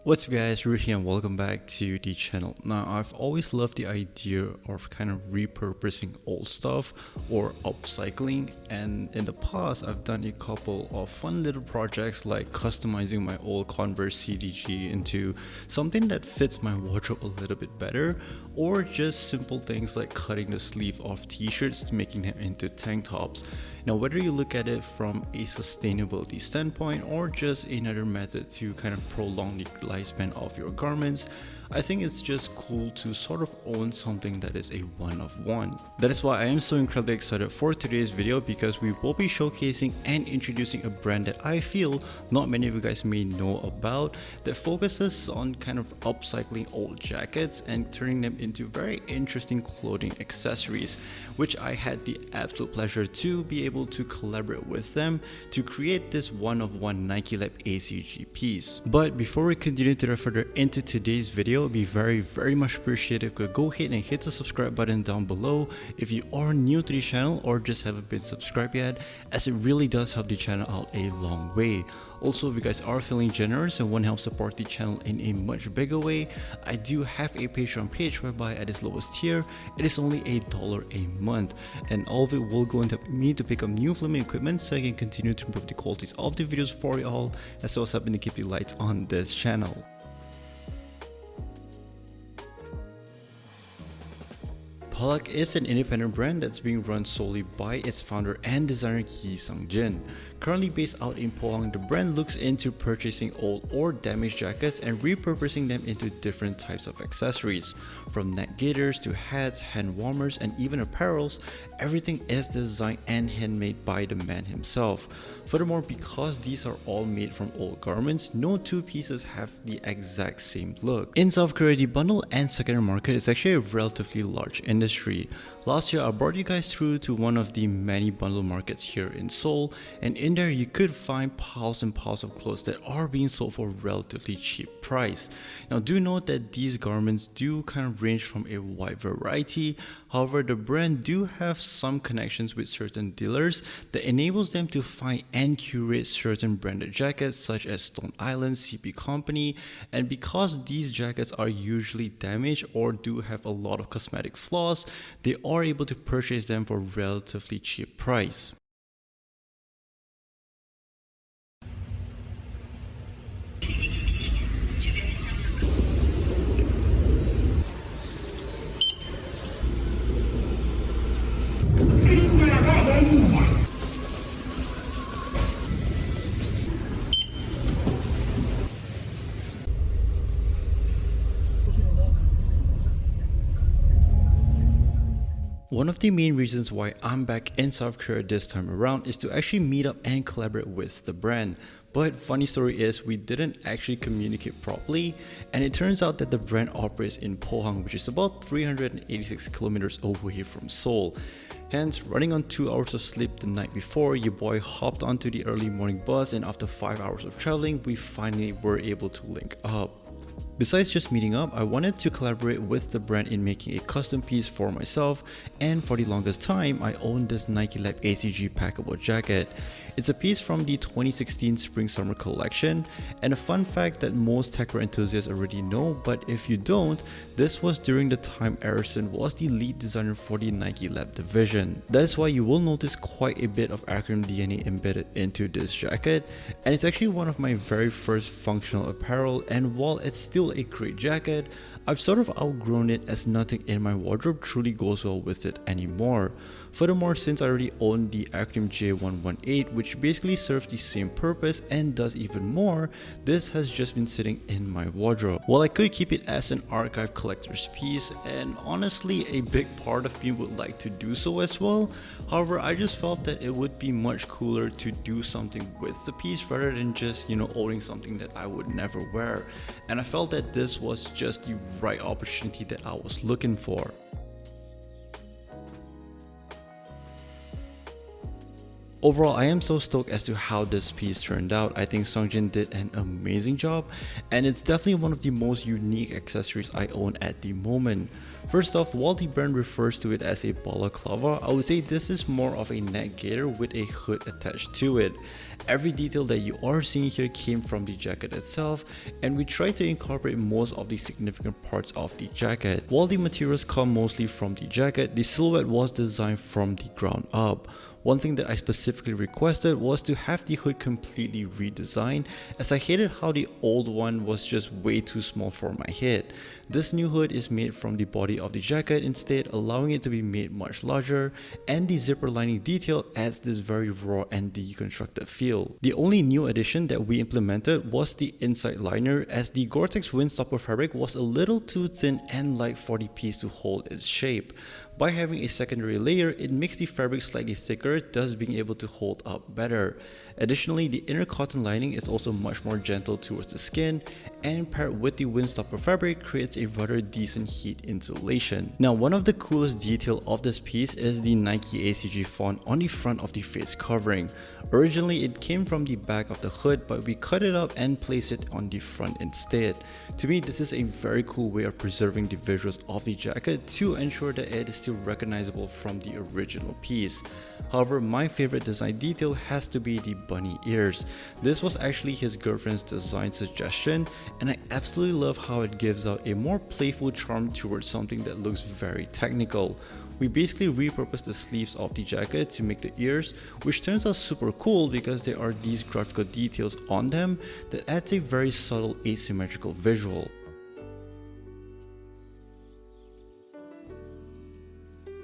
What's up guys, Ruth here and welcome back to the channel. Now I've always loved the idea of kind of repurposing old stuff or upcycling, and in the past I've done a couple of fun little projects like customizing my old Converse CDG into something that fits my wardrobe a little bit better, or just simple things like cutting the sleeve off t-shirts to making them into tank tops. Now whether you look at it from a sustainability standpoint or just another method to kind of prolong the lifespan of your garments, I think it's just cool to sort of own something that is a one of one. That is why I am so incredibly excited for today's video, because we will be showcasing and introducing a brand that I feel not many of you guys may know about, that focuses on kind of upcycling old jackets and turning them into very interesting clothing accessories, which I had the absolute pleasure to be able to collaborate with them to create this one of one Nike Lab ACG piece. But before we continue to further into today's video, it would be very much appreciated if you could go ahead and hit the subscribe button down below if you are new to the channel or just haven't been subscribed yet, as it really does help the channel out a long way. Also, if you guys are feeling generous and want to help support the channel in a much bigger way, I do have a Patreon page whereby at its lowest tier it is only $1 a month, and all of it will go into me to pick up new filming equipment so I can continue to improve the qualities of the videos for y'all, as well as helping to keep the lights on this channel. Balak is an independent brand that's being run solely by its founder and designer Ki Sung-jin. Currently based out in Poak, the brand looks into purchasing old or damaged jackets and repurposing them into different types of accessories. From neck gaiters to hats, hand warmers, and even apparels, everything is designed and handmade by the man himself. Furthermore, because these are all made from old garments, no two pieces have the exact same look. In South Korea, the bundle and secondary market is actually a relatively large industry. Last year I brought you guys through to one of the many bundle markets here in Seoul, and in there you could find piles and piles of clothes that are being sold for a relatively cheap price. Now do note that these garments do kind of range from a wide variety. However, the brand do have some connections with certain dealers that enables them to find and curate certain branded jackets such as Stone Island, CP Company, and because these jackets are usually damaged or do have a lot of cosmetic flaws, they are able to purchase them for a relatively cheap price. One of the main reasons why I'm back in South Korea this time around is to actually meet up and collaborate with the brand. But funny story is, we didn't actually communicate properly, and it turns out that the brand operates in Pohang, which is about 386 kilometers away from Seoul. Hence, running on 2 hours of sleep the night before, your boy hopped onto the early morning bus, and after 5 hours of traveling, we finally were able to link up. Besides just meeting up, I wanted to collaborate with the brand in making a custom piece for myself, and for the longest time, I owned this Nike Lab ACG packable jacket. It's a piece from the 2016 Spring-Summer collection, and a fun fact that most techwear enthusiasts already know, but if you don't, this was during the time Erison was the lead designer for the Nike Lab division. That is why you will notice quite a bit of acronym DNA embedded into this jacket, and it's actually one of my very first functional apparel, and while it's still a great jacket, I've sort of outgrown it as nothing in my wardrobe truly goes well with it anymore. Furthermore, since I already own the acronym J118, which basically serves the same purpose and does even more, this has just been sitting in my wardrobe. While I could keep it as an archive collector's piece, and honestly a big part of me would like to do so as well, however I just felt that it would be much cooler to do something with the piece rather than just, owning something that I would never wear, and I felt that this was just the right opportunity that I was looking for. Overall, I am so stoked as to how this piece turned out. I think Sungjin did an amazing job, and it's definitely one of the most unique accessories I own at the moment. First off, while the brand refers to it as a balaclava, I would say this is more of a neck gaiter with a hood attached to it. Every detail that you are seeing here came from the jacket itself, and we tried to incorporate most of the significant parts of the jacket. While the materials come mostly from the jacket, the silhouette was designed from the ground up. One thing that I specifically requested was to have the hood completely redesigned, as I hated how the old one was just way too small for my head. This new hood is made from the body of the jacket instead, allowing it to be made much larger, and the zipper lining detail adds this very raw and deconstructed feel. The only new addition that we implemented was the inside liner, as the Gore-Tex windstopper fabric was a little too thin and light for the piece to hold its shape. By having a secondary layer, it makes the fabric slightly thicker, thus being able to hold up better. Additionally, the inner cotton lining is also much more gentle towards the skin, and paired with the windstopper fabric creates a rather decent heat insulation. Now, one of the coolest detail of this piece is the Nike ACG font on the front of the face covering. Originally, it came from the back of the hood, but we cut it up and placed it on the front instead. To me, this is a very cool way of preserving the visuals of the jacket to ensure that it is still recognizable from the original piece. However, my favorite design detail has to be the bunny ears. This was actually his girlfriend's design suggestion, and I absolutely love how it gives out a more playful charm towards something that looks very technical. We basically repurposed the sleeves of the jacket to make the ears, which turns out super cool because there are these graphical details on them that adds a very subtle asymmetrical visual.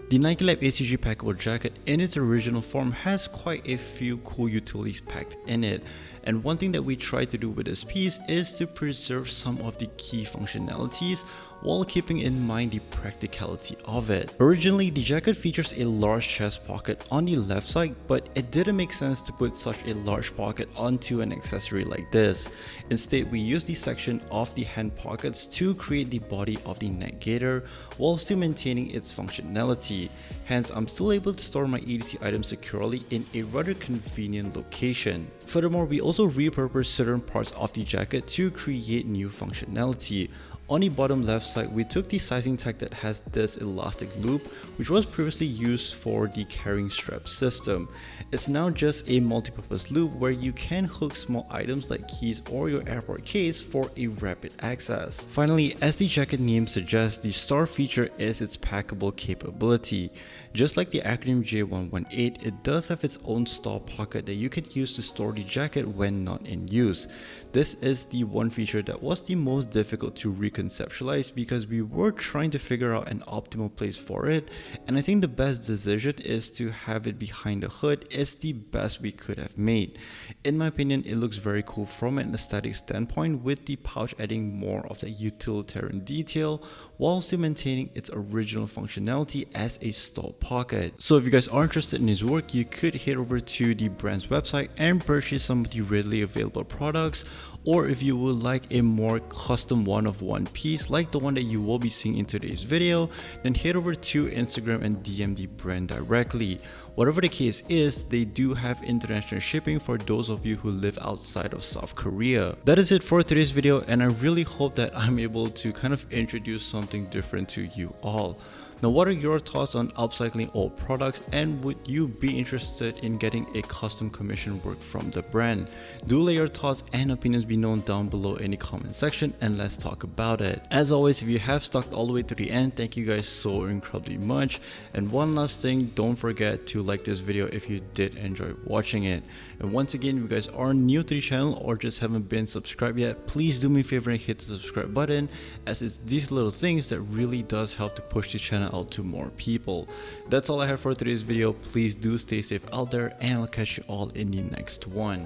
The Nike Lab ACG packable jacket in its original form has quite a few cool utilities packed in it, and one thing that we try to do with this piece is to preserve some of the key functionalities while keeping in mind the practicality of it. Originally, the jacket features a large chest pocket on the left side, but it didn't make sense to put such a large pocket onto an accessory like this. Instead, we used the section of the hand pockets to create the body of the neck gaiter while still maintaining its functionality. Hence, I'm still able to store my EDC items securely in a rather convenient location. Furthermore, we also repurposed certain parts of the jacket to create new functionality. On the bottom left side, we took the sizing tag that has this elastic loop, which was previously used for the carrying strap system. It's now just a multi-purpose loop where you can hook small items like keys or your airport case for a rapid access. Finally, as the jacket name suggests, the star feature is its packable capability. Just like the acronym J118, it does have its own stall pocket that you can use to store the jacket when not in use. This is the one feature that was the most difficult to reconceptualize because we were trying to figure out an optimal place for it, and I think the best decision is to have it behind the hood is the best we could have made. In my opinion, it looks very cool from an aesthetic standpoint, with the pouch adding more of the utilitarian detail while still maintaining its original functionality as a stall pocket. So if you guys are interested in his work, you could head over to the brand's website and purchase some of the readily available products, or if you would like a more custom one-of-one piece like the one that you will be seeing in today's video, then head over to Instagram and DM the brand directly. Whatever the case is, they do have international shipping for those of you who live outside of South Korea. That is it for today's video, and I really hope that I'm able to kind of introduce something different to you all. Now, what are your thoughts on upcycling old products, and would you be interested in getting a custom commission work from the brand? Do let your thoughts and opinions be known down below in the comment section, and let's talk about it. As always, if you have stuck all the way to the end, thank you guys so incredibly much. And one last thing, don't forget to like this video if you did enjoy watching it. And once again, if you guys are new to the channel or just haven't been subscribed yet, please do me a favor and hit the subscribe button, as it's these little things that really does help to push the channel out to more people. That's all I have for today's video. Please do stay safe out there, and I'll catch you all in the next one.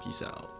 Peace out.